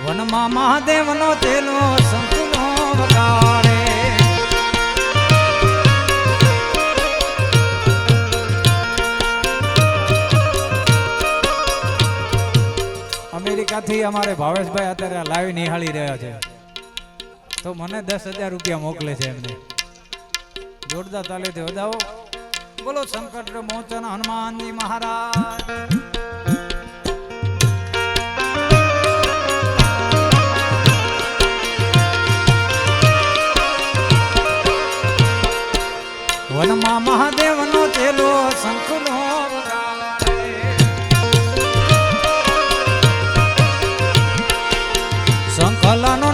વનમાં મહાદેવનો તેલો શંખનો વગાડે. અમેરિકાથી અમારે ભાવેશભાઈ અત્યારે લાઈવ નિહાળી રહ્યા છે, તો મને 10,000 રૂપિયા મોકલે છે એમને. જોરદાર તાલીથી વધાવો. બોલો સંકટ મોચન હનુમાનજી મહારાજ. વનમાં મહાદેવનો ચેલો શંખનો વગાડે. સંકલનો